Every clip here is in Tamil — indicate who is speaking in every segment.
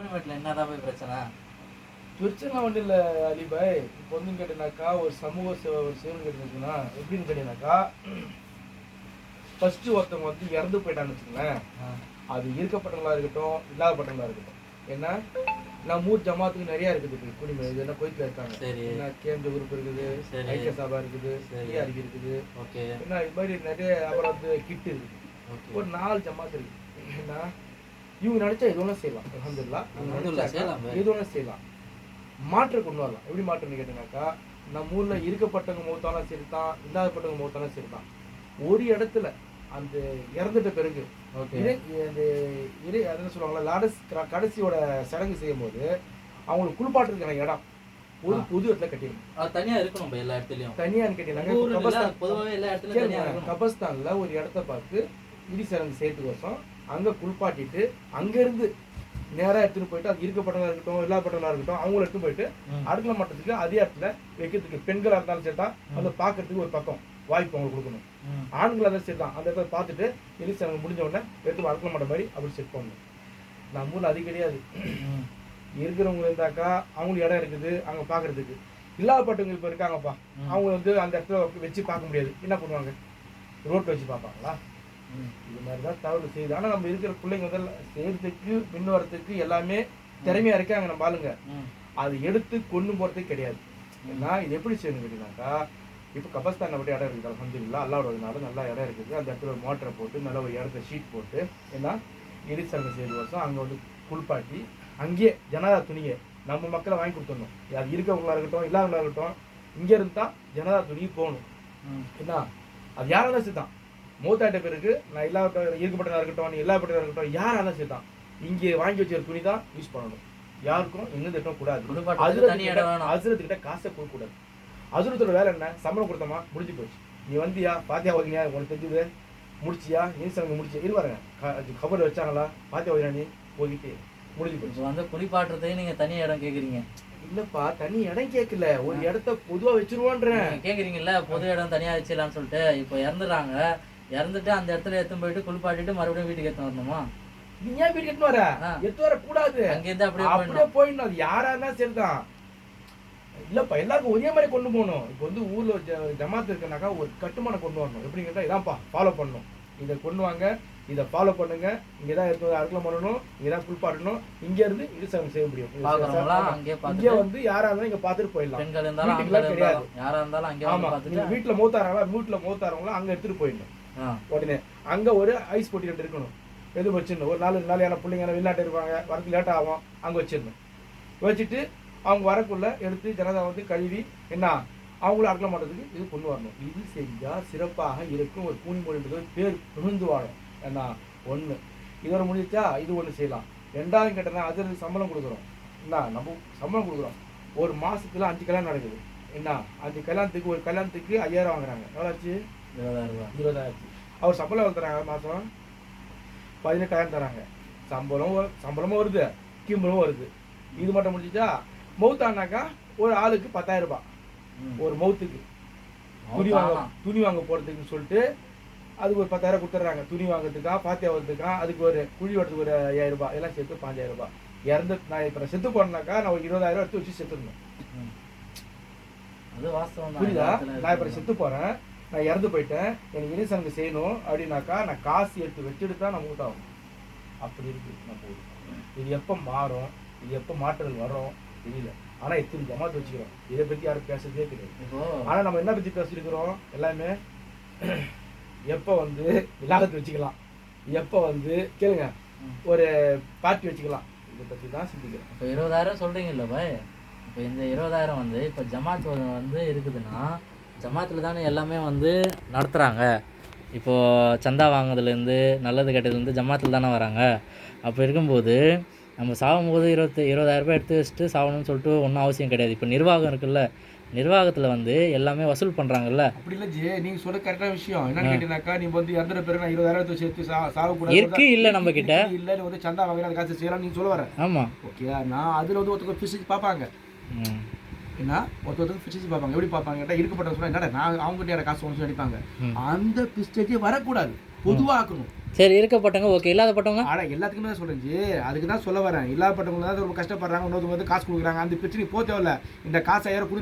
Speaker 1: வீட்டில் என்னதான் போய் பிரச்சனை?
Speaker 2: பிரச்சனை ஒன்றும் இல்லை அலிபாய். இப்போ வந்து கேட்டீங்கன்னாக்கா ஒரு சமூக சேவை ஒரு சேவை கேட்டீங்கன்னா எப்படின்னு கேட்டீங்கன்னாக்கா, ஃபர்ஸ்ட் ஒருத்தவங்க வந்து இறந்து போயிட்டான்னு வச்சுக்கோங்களேன். அது இருக்கப்பட்டவங்களா இருக்கட்டும் இல்லாதப்பட்டவங்களா இருக்கட்டும். ஏன்னா நம்ம ஊர் ஜமாத்துக்கு நிறைய இருக்குது. இப்போ குடிமை இது என்ன கோயிலில் இருக்காங்க. என்ன கேந்திர குரூப் இருக்குது, ஐக்கிய சபா இருக்குது, டிஆர்பி இருக்குது.
Speaker 1: ஓகே.
Speaker 2: என்ன இது மாதிரி நிறைய அப்புறம் வந்து கிட்டு இருக்குது. ஒரு 4 ஜமாத்து இருக்கு. ஏன்னா இவங்க நினைச்சா எது ஒன்றும் செய்யலாம். அல்ஹம்துலில்லாஹ் எது ஒன்றும் செய்யலாம். மாற்றம் கொண்டு வரலாம். எப்படி மாற்றம்னு கேட்டீங்கன்னாக்கா, நம்ம ஊர்ல இருக்கப்பட்டவங்க மௌத்தாலும் சரி தான், இல்லாதப்பட்டவங்க மௌத்தாலும் சரி தான். ஒரு இடத்துல அந்த இறந்துட்ட பிறகு என்ன சொல்லுவாங்களா, கடைசியோட சடங்கு செய்யும் போது அவங்களுக்கு குளிப்பாட்டுறதுக்கான இடம் ஒரு புது இடத்துல கட்டிடணும்.
Speaker 1: தனியா இருக்கணும். எல்லா இடத்துலயும்
Speaker 2: தனியான்னு
Speaker 1: கேட்டீங்கன்னா
Speaker 2: கபஸ்தான்ல ஒரு இடத்த பார்த்து இடி சடங்கு செய்யறதுக்கோசம் அங்க குளிப்பாட்டிட்டு அங்க இருந்து நேராக எடுத்துட்டு போயிட்டு அது இருக்கப்பட்டவங்களா இருக்கட்டும் இல்லாதப்பட்டவங்களா இருக்கட்டும் அவங்கள எடுத்து போயிட்டு அடுக்கல மட்டத்துக்கு அதே இடத்துல வைக்கிறதுக்கு பெண்களா இருந்தாலும் சரி தான் வந்து பாக்குறதுக்கு ஒரு பக்கம் வாய்ப்பு அவங்களுக்கு கொடுக்கணும். ஆண்களா இருந்தாலும் சரி தான் அந்த இடத்துல பார்த்துட்டு எலிசடங்கு முடிஞ்ச உடனே எடுத்து அடுக்கல மாட்ட மாதிரி அப்படி செட் பண்ணணும். நம்ம ஊர்ல அது கிடையாது. இருக்கிறவங்க இருந்தாக்கா அவங்களுக்கு இடம் இருக்குது அங்க பாக்குறதுக்கு. இல்லாதப்பட்டவங்க இப்ப இருக்காங்கப்பா, அவங்க வந்து அந்த இடத்துல வச்சு பார்க்க முடியாது. என்ன பண்ணுவாங்க, ரோட்ல வச்சு பார்ப்பாங்களா? இது மாதிரிதான் தவறு செய்யுது. ஆனா நம்ம இருக்கிற பிள்ளைங்க வந்து செய்யறதுக்கு பின் வரத்துக்கு எல்லாமே திறமையா இருக்காங்க நம்ம ஆளுங்க. அது எடுத்து கொண்டு போறதுக்கு கிடையாது. ஏன்னா இது எப்படி செய்யணும் கேட்டீங்கன்னாக்கா, இப்ப கபஸ்தான் பற்றி இடம் இருக்குது. அல்ஹம்துலில்லாஹ் அல்லாஹ்வோட நல்லா இடம் இருக்குது. அந்த இடத்துல ஒரு மோட்டரை போட்டு நல்ல ஒரு இடத்த ஷீட் போட்டு ஏன்னா இடிசடங்கு செய்து வருஷம் அங்க வந்து குளிப்பாட்டி அங்கேயே ஜனதா துணியை நம்ம மக்களை வாங்கி கொடுத்துடணும். அது இருக்கவங்களா இருக்கட்டும் இல்லாதவங்களா இருக்கட்டும், இங்க இருந்தா ஜனதா துணி போகணும். என்ன அது யாராலும் சரிதான். மூத்தாட்ட பேருக்கு நான் இருக்கப்பட்டதா இருக்கட்டும் நீ இல்லாதப்பட்டதா இருக்கட்டும் யாராலும் சரிதான். இங்கே வாங்கி வச்சிருக்க துணி தான் யூஸ் பண்ணணும். யாருக்கும் எங்க திட்டம் கூடாது. அசுரத்துக்கிட்ட காசை கொடுக்க கூடாது. அசுரத்தோட வேலை என்ன, சம்பளம் கொடுத்தமா முடிஞ்சு போச்சு. நீ வந்தியா பாத்தியா ஓதினியா உனக்கு தெரிஞ்சது முடிச்சியா நீசங்க முடிச்சு இருவாருங்க கபர் வச்சாங்களா பாத்தியா ஓதினா நீ போகிட்டு முடிஞ்சு போச்சு.
Speaker 1: வந்து குளிப்பாட்டுறதையும் நீங்க தனி இடம் கேக்குறீங்க.
Speaker 2: இல்லப்பா தனி இடம் கேட்கல, ஒரு இடத்த பொதுவா வச்சிருவான்றேன்.
Speaker 1: கேக்குறீங்கல்ல பொது இடம் தனியா வச்சிடலாம்னு சொல்லிட்டு. இப்போ இறந்துடுறாங்க, இறந்துட்டு அந்த இடத்துல எடுத்து போயிட்டு குளிப்பாட்டிட்டு மறுபடியும் வீட்டுக்கு எடுத்து வரணுமா?
Speaker 2: நீ ஏன் வீட்டுக்கு எடுத்து வர? எடுத்து வர கூடாது.
Speaker 1: அங்கிருந்து
Speaker 2: அப்படியே போயிடணும். அது யாரா இருந்தா சரிதான். இல்லப்பா எல்லாருக்கும் ஒரே மாதிரி கொண்டு போகணும். இப்போ வந்து ஊர்ல ஜமாத்து இருக்குனாக்கா ஒரு கட்டுமானம் கொண்டு வரணும். எப்படின்னு கேட்டா இதான்ப்பா ஃபாலோ பண்ணணும். இதை கொண்டு வாங்க, இதை ஃபாலோ பண்ணுங்க. இங்கதான் எடுத்து அறுக்கல பண்ணணும், இங்கதான் குளிப்பாட்டணும். இங்க இருந்து இடிசடங்கு செய்ய முடியும். இங்க வந்து யாரா இருந்தாலும் இங்க பாத்துட்டு போயிடலாம்.
Speaker 1: பெண்கள் இருந்தாலும் கிடையாது, யாரா இருந்தாலும் அங்கே.
Speaker 2: ஆமா, நீங்க வீட்டுல மூத்தாரங்களா அங்க எடுத்துட்டு போயிடணும். உடனே அங்க ஒரு ஐஸ் பொட்டி இருக்கணும். எது வச்சிடணும். ஒரு 4 நாளையான பிள்ளைங்க வெளிநாட்டு இருப்பாங்க, வரக்கு லேட் ஆகும், அங்க வச்சிடணும். வச்சுட்டு அவங்க வரக்குள்ள எடுத்து ஜனதா வந்து கழுவி என்ன அவங்களும் அடக்கல மாட்டதுக்கு இது கொண்டு வரணும். இது செஞ்சா சிறப்பாக இருக்கும். ஒரு கூனி மொழின்றது பேர் புகுந்து வாழும். என்ன ஒண்ணு இதோட முடிச்சா இது ஒண்ணு செய்யலாம். 2வது கேட்டனா அது சம்பளம் கொடுக்குறோம். என்ன நம்ம சம்பளம் கொடுக்குறோம். ஒரு மாசத்துல 5 கல்யாணம் நடக்குது. என்ன 5 கல்யாணத்துக்கு ஒரு கல்யாணத்துக்கு 5000 வாங்குறாங்க. எவ்வளோ ஆச்சு? 20,000. அவர் சம்பளம் எவ்வளோ தராங்க? மாசம் 18,000 தராங்க. சம்பளமும் வருது, கிம்பளமும் வருது. இது மட்டும் முடிஞ்சிச்சா? மவுத்தானாக்கா ஒரு ஆளுக்கு 10,000 ரூபாய் ஒரு மவுத்துக்கு. துணி வாங்க போறதுக்குன்னு சொல்லிட்டு அதுக்கு ஒரு 10,000 கொடுத்துட்றாங்க. துணி வாங்குறதுக்கா பாத்தியா வரதுக்கா அதுக்கு ஒரு குழி வரதுக்கு ஒரு 5,000 ரூபாய் எல்லாம் சேர்த்து 5,000 ரூபாய். நான் இப்ப செத்து போனேனாக்கா நான் ஒரு 20,000 எடுத்து வச்சு செத்துடணும். புரியுதா? நான் இப்ப செத்து போறேன், நான் இறந்து போயிட்டேன், எனக்கு இனிசடங்கு செய்யணும் அப்படின்னாக்கா நான் காசு எடுத்து வச்சுட்டு தான் நான் மூட்டாகும். அப்படி இருக்கு நம்ம ஊர். இது எப்ப மாறும், இது எப்ப மாற்றங்கள் வரும் தெரியல. ஆனா எத்தனை ஜமாத்து வச்சுக்கிறோம். இதை பத்தி யாரும் பேசுறதே தெரியாது. ஆனா நம்ம என்ன பத்தி பேசிருக்கிறோம் எல்லாமே, எப்ப வந்து விலாகத்து வச்சுக்கலாம், எப்ப வந்து கேளுங்க ஒரு பார்ட்டி வச்சுக்கலாம், இதை பத்தி தான் சிந்திக்கிறோம்.
Speaker 1: இப்போ 20,000 சொல்றீங்கல்ல பாய். இப்போ இந்த 20,000 வந்து இப்போ ஜமாத் வந்து இருக்குதுன்னா ஜமாத்தில் தானே எல்லாமே வந்து நடத்துகிறாங்க. இப்போது சந்தா வாங்குறதுலேருந்து நல்லது கெட்டதுலேருந்து ஜமாத்தில் தானே வராங்க. அப்போ இருக்கும்போது நம்ம சாகும்போது 20,000 ரூபாய் எடுத்து வச்சுட்டு சாகணும்னு சொல்லிட்டு ஒன்றும் அவசியம் கிடையாது. இப்போ நிர்வாகம் இருக்குல்ல, நிர்வாகத்தில் வந்து எல்லாமே வசூல் பண்ணுறாங்கல்ல.
Speaker 2: அப்படி இல்லை ஜி, நீங்கள் சொல்ல கரெக்டான விஷயம். என்னன்னு கேட்டீங்கன்னாக்கா, நீ வந்து இறந்துற பிறகு நான் 20,000 சேர்த்து சாகக்கூடாது
Speaker 1: இருக்கு இல்லை நம்ம கிட்ட
Speaker 2: இல்லை வந்து சந்தா வாங்கினா அது காசு செய்யலாம் நீங்கள் சொல்ல வர.
Speaker 1: ஆமாம்
Speaker 2: ஓகே. நான் அதில் வந்து ஒருத்தர் பிசிச்சு பார்ப்பாங்க. என்ன ஒருத்தருக்கு பிசிச்சு பார்ப்பாங்க. எப்படி பார்ப்பாங்க கேட்டால் இருக்கப்பட்ட சொன்னால் என்னடா நான் அவங்ககிட்ட காசு ஒன்று அடிப்பாங்க. அந்த பிஸ்டேஜே வரக்கூடாது. பொதுவாக்கணும்.
Speaker 1: சரி, இருக்கப்பட்டவங்க ஓகே, இல்லாதப்பட்டவங்க
Speaker 2: ஆனால் எல்லாத்துக்குமே தான் சொல்கிறேன் ஜி, அதுக்கு தான் சொல்ல வரேன். இல்லாதப்பட்டவங்க தான் ரொம்ப கஷ்டப்படுறாங்க, இன்னொருத்தவங்க வந்து காசு கொடுக்குறாங்க, அந்த பிரச்சனைக்கு போக தேவையில்ல. இந்த காசு 5000 கூட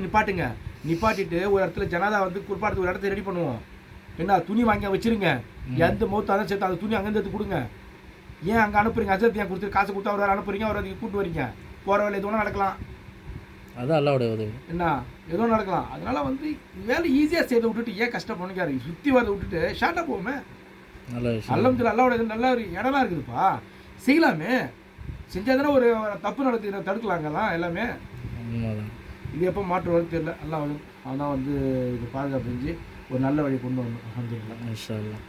Speaker 2: நிப்பாட்டிட்டு ஒரு இடத்துல ஜனாதா வந்து குறிப்பாடுத்து ஒரு இடத்த ரெடி பண்ணுவோம். என்ன துணி வாங்கி வச்சிருங்க, எந்த மௌத்து அதை சேர்த்து அந்த துணி அங்கேருந்து எடுத்து கொடுங்க. ஏன் அங்கே அனுப்புறீங்க? அஜத் ஏன் கொடுத்துட்டு காசு கொடுத்து அவர் அனுப்புறீங்க, அவர் அதுக்கு கூப்பிட்டு வரீங்க, போகிற வேலை எதுவும் நடக்கலாம்.
Speaker 1: அதான் அல்லாவுடைய உதவி.
Speaker 2: என்ன எதுவும் நடக்கலாம். அதனால வந்து வேலை ஈஸியாக செய்த விட்டுட்டு ஏன் கஷ்டப்படுங்க, சுற்றி வரதை விட்டுட்டு ஷார்ட்டாக போவோமே.
Speaker 1: நல்ல விஷயம்.
Speaker 2: அல்ஹம்துலில்லாஹ் அல்லாஹ்வுடைய நல்ல ஒரு இடம்லாம் இருக்குதுப்பா, செய்யலாமே. செஞ்சால் தானே ஒரு தப்பு நடத்தி தடுக்கலாங்கலாம் எல்லாமே.
Speaker 1: உண்மைதான்.
Speaker 2: இது எப்போ மாற்று வரும்னு தெரியல. அல்லாஹ் அவன் தான் வந்து இது பாதுகாப்பு செஞ்சு ஒரு நல்ல வழி கொண்டு வரணும். அல்ஹம்துலில்லாஹ்.
Speaker 1: இன்ஷா அல்லாஹ்.